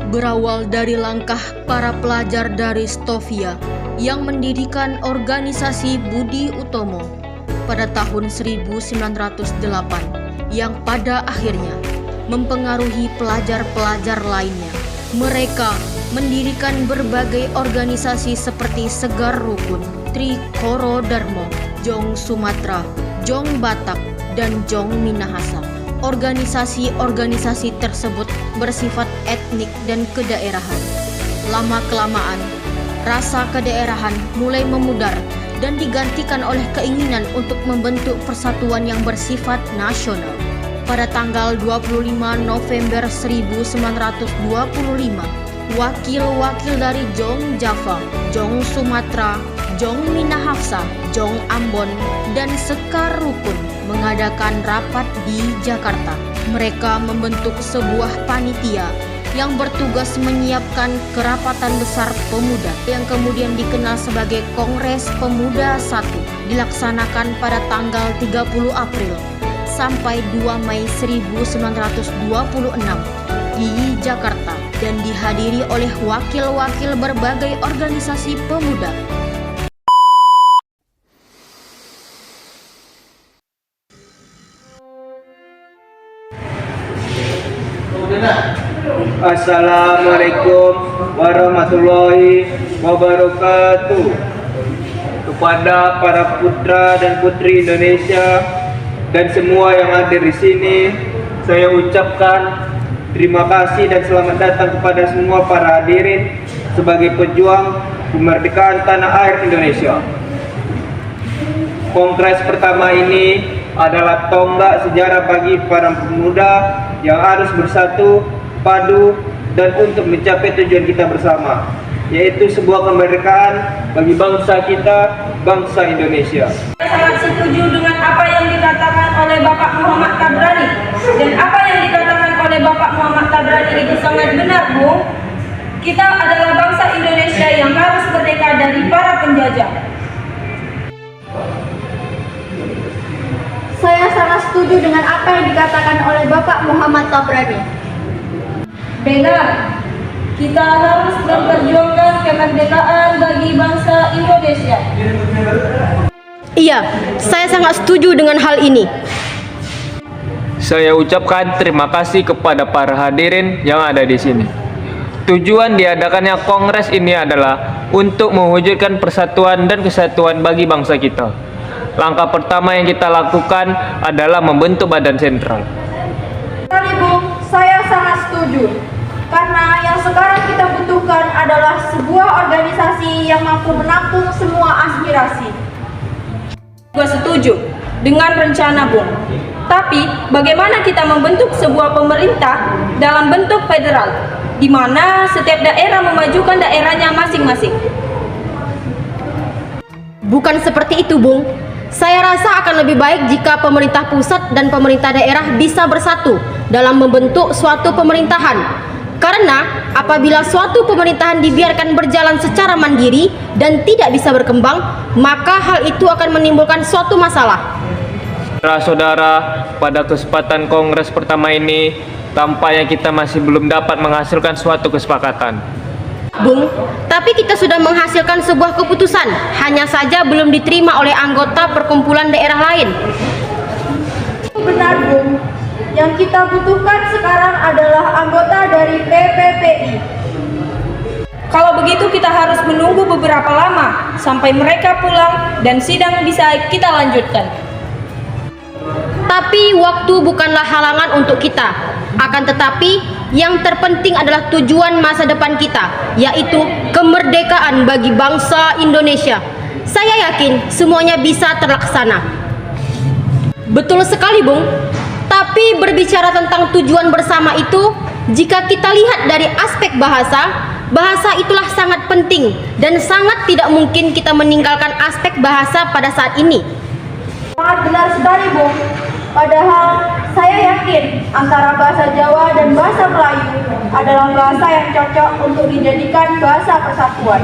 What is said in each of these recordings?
berawal dari langkah para pelajar dari Stovia yang mendirikan organisasi Budi Utomo pada tahun 1908 yang pada akhirnya mempengaruhi pelajar-pelajar lainnya. Mereka mendirikan berbagai organisasi seperti Segar Rukun, Trikoro Darmo, Jong Sumatera, Jong Batak, dan Jong Minahasa. Organisasi-organisasi tersebut bersifat etnik dan kedaerahan. Lama-kelamaan, rasa kedaerahan mulai memudar dan digantikan oleh keinginan untuk membentuk persatuan yang bersifat nasional. Pada tanggal 25 November 1925, wakil-wakil dari Jong Java, Jong Sumatera, Jong Minahasa, Jong Ambon, dan Sekar Rukun mengadakan rapat di Jakarta. Mereka membentuk sebuah panitia yang bertugas menyiapkan kerapatan besar pemuda yang kemudian dikenal sebagai Kongres Pemuda I, dilaksanakan pada tanggal 30 April sampai 2 Mei 1926 di Jakarta dan dihadiri oleh wakil-wakil berbagai organisasi pemuda. Assalamualaikum warahmatullahi wabarakatuh. Kepada para putra dan putri Indonesia dan semua yang hadir di sini, saya ucapkan terima kasih dan selamat datang kepada semua para hadirin sebagai pejuang kemerdekaan tanah air Indonesia. Kongres pertama ini adalah tonggak sejarah bagi para pemuda yang harus bersatu, padu, dan untuk mencapai tujuan kita bersama, yaitu sebuah kemerdekaan bagi bangsa kita, bangsa Indonesia. Saya sangat setuju dengan apa yang dikatakan oleh Bapak Muhammad Tabrani, dan apa yang dikatakan oleh Bapak Muhammad Tabrani itu sangat benar, Bu. Kita adalah bangsa Indonesia yang harus merdeka dari para penjajah. Saya sangat setuju dengan apa yang dikatakan oleh Bapak Muhammad Tabrani. Benar, kita harus memperjuangkan kemerdekaan bagi bangsa Indonesia. Iya, saya sangat setuju dengan hal ini. Saya ucapkan terima kasih kepada para hadirin yang ada di sini. Tujuan diadakannya kongres ini adalah untuk mewujudkan persatuan dan kesatuan bagi bangsa kita. Langkah pertama yang kita lakukan adalah membentuk badan sentral. Ibu, saya sangat setuju. Karena yang sekarang kita butuhkan adalah sebuah organisasi yang mampu menampung semua aspirasi. Gue setuju dengan rencana, Bung. Tapi bagaimana kita membentuk sebuah pemerintah dalam bentuk federal, di mana setiap daerah memajukan daerahnya masing-masing? Bukan seperti itu, Bung. Saya rasa akan lebih baik jika pemerintah pusat dan pemerintah daerah bisa bersatu dalam membentuk suatu pemerintahan. Karena apabila suatu pemerintahan dibiarkan berjalan secara mandiri dan tidak bisa berkembang, maka hal itu akan menimbulkan suatu masalah. Saudara-saudara, pada kesempatan kongres pertama ini, tampaknya kita masih belum dapat menghasilkan suatu kesepakatan. Bung, tapi kita sudah menghasilkan sebuah keputusan, hanya saja belum diterima oleh anggota perkumpulan daerah lain. Benar, Bung. Yang kita butuhkan sekarang adalah anggota dari PPPI. Kalau begitu kita harus menunggu beberapa lama sampai mereka pulang dan sidang bisa kita lanjutkan. Tapi waktu bukanlah halangan untuk kita. Akan tetapi yang terpenting adalah tujuan masa depan kita, yaitu kemerdekaan bagi bangsa Indonesia. Saya yakin semuanya bisa terlaksana. Betul sekali, Bung. Tapi berbicara tentang tujuan bersama itu, jika kita lihat dari aspek bahasa, bahasa itulah sangat penting dan sangat tidak mungkin kita meninggalkan aspek bahasa pada saat ini. Sangat benar sekali, Bung. Padahal saya yakin antara bahasa Jawa dan bahasa Melayu adalah bahasa yang cocok untuk dijadikan bahasa persatuan.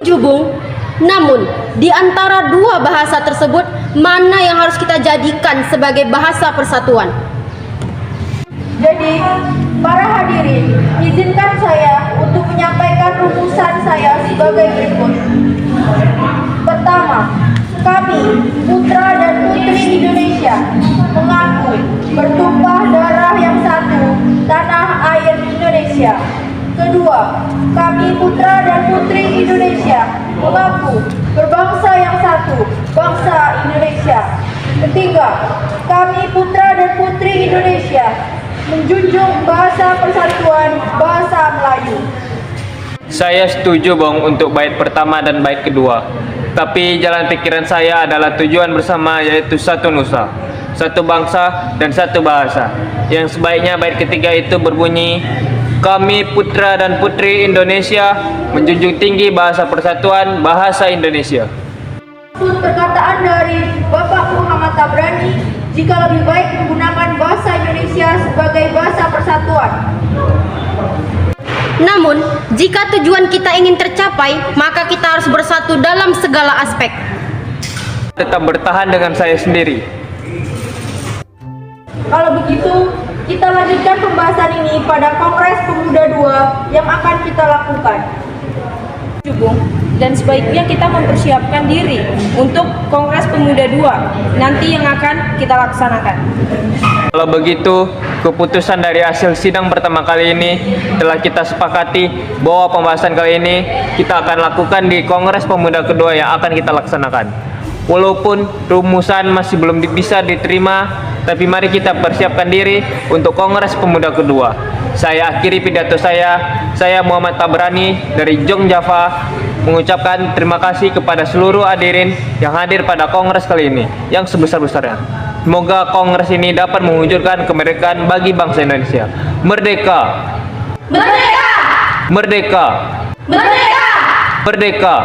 Bung, namun di antara dua bahasa tersebut, mana yang harus kita jadikan sebagai bahasa persatuan? Jadi, para hadirin, izinkan saya untuk menyampaikan rumusan saya sebagai berikut. Pertama, kami, putra dan putri Indonesia, mengaku bertumpah darah yang satu, tanah air Indonesia. Kedua, kami putra dan putri Indonesia mengaku berbangsa yang satu, bangsa Indonesia. Ketiga, kami putra dan putri Indonesia menjunjung bahasa persatuan, bahasa Melayu. Saya setuju Bang untuk bait pertama dan bait kedua. Tapi jalan pikiran saya adalah tujuan bersama, yaitu satu nusa, satu bangsa dan satu bahasa. Yang sebaiknya bait ketiga itu berbunyi, kami putra dan putri Indonesia menjunjung tinggi bahasa persatuan, bahasa Indonesia. Maksud perkataan dari Bapak Muhammad Tabrani, jika lebih baik menggunakan bahasa Indonesia sebagai bahasa persatuan. Namun, jika tujuan kita ingin tercapai, maka kita harus bersatu dalam segala aspek. Tetap bertahan dengan saya sendiri. Kalau begitu, kita lanjutkan pembahasan ini pada Kongres Pemuda 2 yang akan kita lakukan. Bung, dan sebaiknya kita mempersiapkan diri untuk Kongres Pemuda 2 nanti yang akan kita laksanakan. Kalau begitu, keputusan dari hasil sidang pertama kali ini telah kita sepakati bahwa pembahasan kali ini kita akan lakukan di Kongres Pemuda kedua yang akan kita laksanakan. Walaupun rumusan masih belum bisa diterima, tapi mari kita persiapkan diri untuk Kongres Pemuda kedua. Saya akhiri pidato saya Muhammad Tabrani dari Jong Java, mengucapkan terima kasih kepada seluruh hadirin yang hadir pada Kongres kali ini yang sebesar-besarnya. Semoga Kongres ini dapat mewujudkan kemerdekaan bagi bangsa Indonesia. Merdeka! Merdeka! Merdeka! Merdeka! Merdeka!